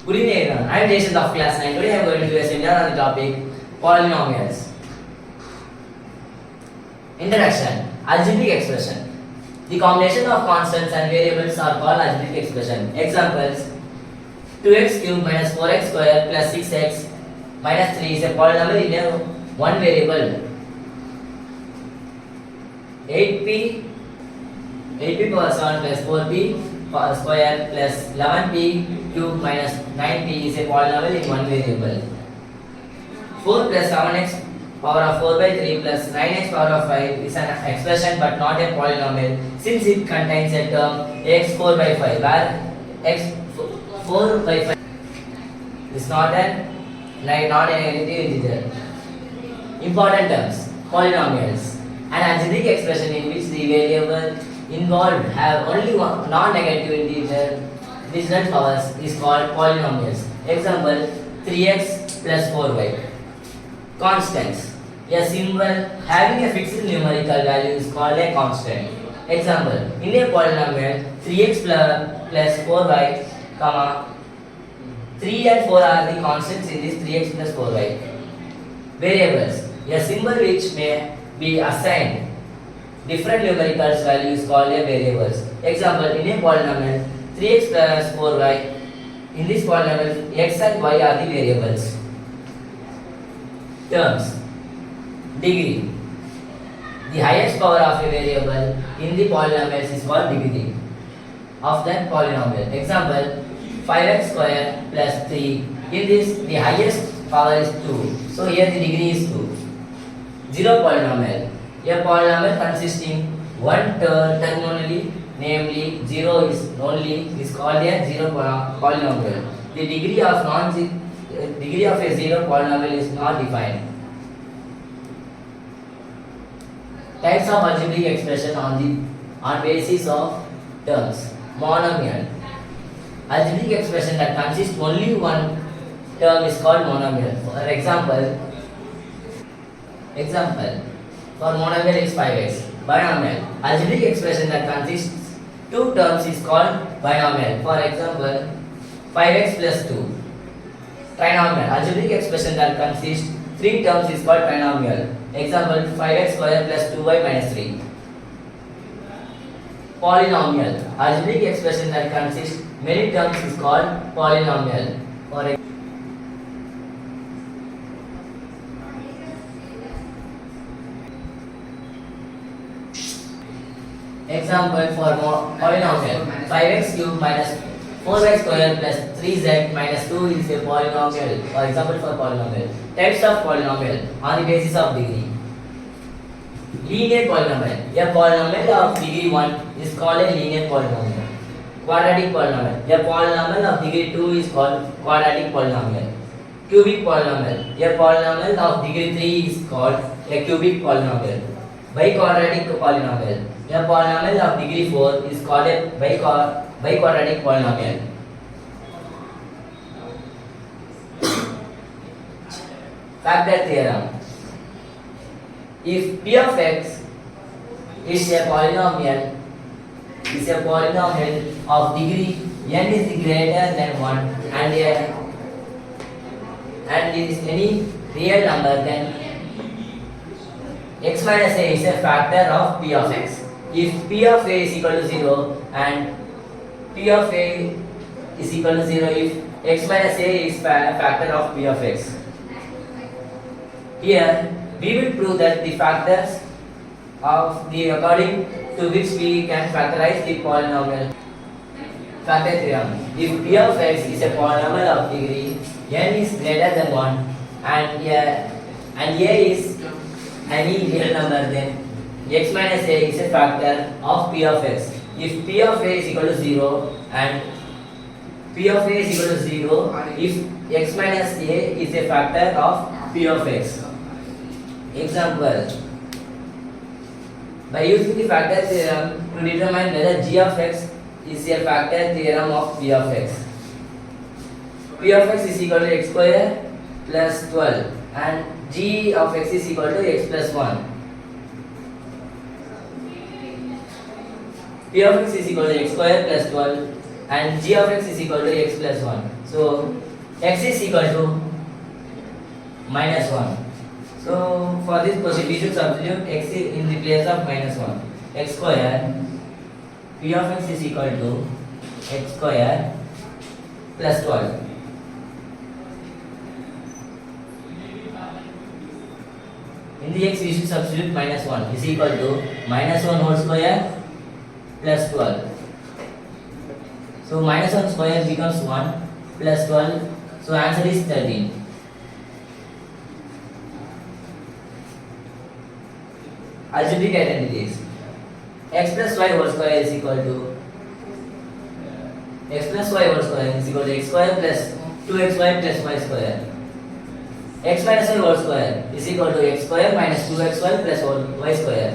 Good evening everyone. I am Jason of class 9. Today I am going to do a seminar on the topic polynomials. Introduction. Algebraic expression. The combination of constants and variables are called algebraic expression. Examples: 2x cubed minus 4x square plus 6x minus 3 is a polynomial in a one variable. 8p power 7 plus 4p square plus 11p cube minus 9p is a polynomial in one variable. 4 plus 7x power of 4 by 3 plus 9x power of 5 is an expression but not a polynomial since it contains a term x 4 by 5 where x 4 by 5 is not a negative integer. Important terms: polynomials, an algebraic expression in which the variable involved have only one non-negative integer decimal powers is called polynomials. Example: 3x plus 4y. Constants: a symbol having a fixed numerical value is called a constant. Example: in a polynomial 3x plus 4y, 3 and 4 are the constants in this 3x plus 4y. Variables: a symbol which may be assigned different numerical values called a variables. Example: in a polynomial 3x plus 4y, in this polynomial x and y are the variables. Terms: degree. The highest power of a variable in the polynomials is called degree of that polynomial. Example: 5x square plus 3. In this, the highest power is 2. So here the degree is 2. Zero polynomial. A polynomial consisting one term only, namely 0 is called a zero polynomial. The degree of a zero polynomial is not defined. Types of algebraic expression on basis of terms. Monomial. Algebraic expression that consists only one term is called monomial. For example, for monomial is 5x. Binomial. Algebraic expression that consists two terms is called binomial. For example, 5x plus 2. Trinomial. Algebraic expression that consists three terms is called trinomial. Example: 5x square plus 2y minus 3. Polynomial. Algebraic expression that consists many terms is called polynomial. For example, for polynomial, 5x cubed minus 4y square plus 3z minus 2 is a polynomial. For example, for polynomial. Types of polynomial on the basis of degree. Linear polynomial. A polynomial of degree 1 is called a linear polynomial. Quadratic polynomial. A polynomial of degree 2 is called quadratic polynomial. Cubic polynomial. A polynomial of degree 3 is called a cubic polynomial. Biquadratic polynomial. A polynomial of degree 4 is called a biquadratic polynomial. Factor theorem. If p of x is a polynomial of degree n is greater than 1 and is any real number, then x minus a is a factor of p of x. If p of a is equal to 0 and p of a is equal to 0 if x minus a is factor of p of x. Here we will prove that the factors of the according to which we can factorize the polynomial. Factor theorem. If p of x is a polynomial of degree n is greater than 1 and a is any real number, then x minus a is a factor of p of x. If p of a is equal to 0 and p of a is equal to 0 if x minus a is a factor of p of x. Example: by using the factor theorem to determine whether g of x is a factor theorem of p of x. P of x is equal to x square plus 12 and g of x is equal to x plus 1. P of x is equal to x square plus 12 and g of x is equal to x plus 1. So x is equal to minus 1. So for this question we should substitute x in the place of minus 1. X square p of x is equal to x square plus 12. In the x we should substitute minus 1 is equal to minus 1 whole square plus 12. So minus 1 square becomes 1 plus 12. So answer is 13. Algebraic identities. X plus y whole square is equal to x plus y whole square is equal to x square plus 2xy plus y square. X minus y whole square is equal to x square minus 2xy plus y square.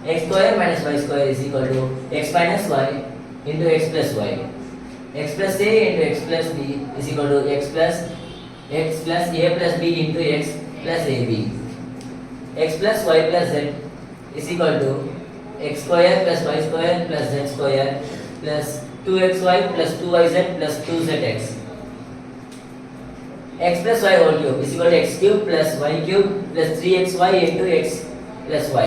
X square minus y square is equal to x minus y into x plus y. X plus a into x plus b is equal to x plus a plus b into x plus ab. X plus y plus z is equal to x square plus y square plus z square plus 2xy plus 2yz plus 2zx. X plus y whole cube is equal to x cube plus y cube plus 3xy into x plus y.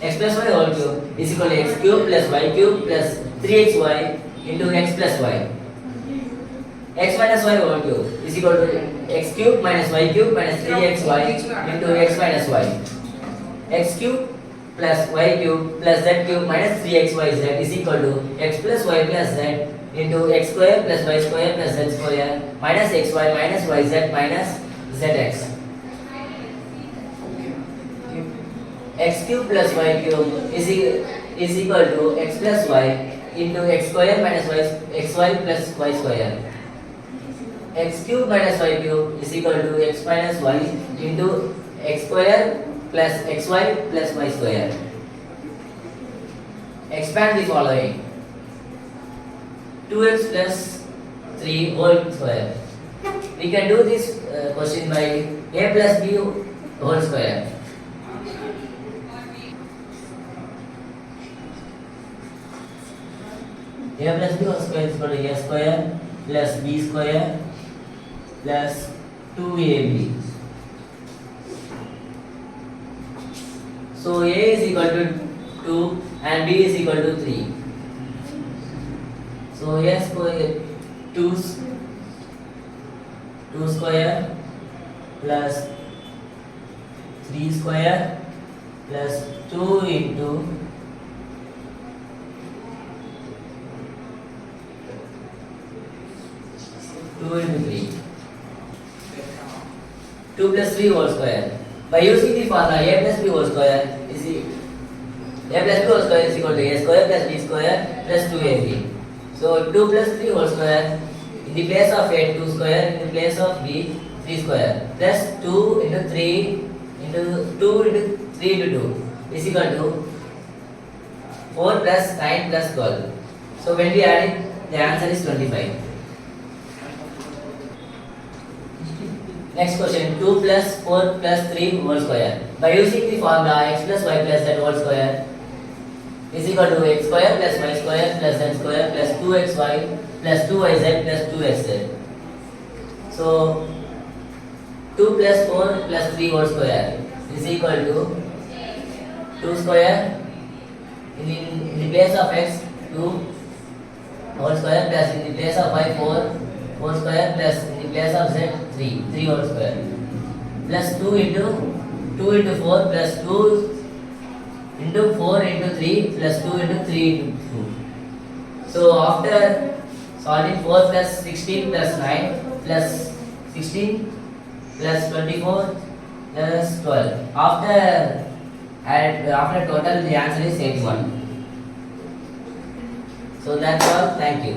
X plus y whole cube is equal to x cube plus y cube plus 3xy into x plus y. X minus y whole cube is equal to x cube minus y cube minus 3xy into x minus y. X cube plus y cube plus z cube minus 3xyz is equal to x plus y plus z into x square plus y square plus z square minus xy minus yz minus zx. X cube plus y cube is equal to x plus y into x square minus xy plus y square. X cube minus y cube is equal to x minus y into x square plus xy plus y square. Expand the following. 2x plus 3 whole square. We can do this question by a plus b whole square. A plus b whole square is equal to a square plus b square plus 2ab. So a is equal to 2 and b is equal to 3. So a square 2 square plus 3 square plus 2 into 3. 2 plus 3 whole square. By using the formula a plus b whole square is equal to a square plus b square plus 2ab. So 2 plus 3 whole square in the place of a 2 square, in the place of b 3 square plus 2 into 3 into 2 into 3 into 2 is equal to 4 plus 9 plus 12. So when we add it, the answer is 25. Next question, 2 plus 4 plus 3 whole square. By using the formula x plus y plus z whole square is equal to x square plus y square plus z square plus 2xy plus 2yz plus 2xz. So 2 plus 4 plus 3 whole square is equal to 2 square in the place of x 2 whole square plus in the place of y 4 square plus in the place of z 3 whole square plus 2 into 4 plus 2 into 4 into 3 plus 2 into 3 into 2. So after solving 4 plus 16 plus 9 plus 16 plus 24 plus 12. After total the answer is 81. So that's all. Thank you.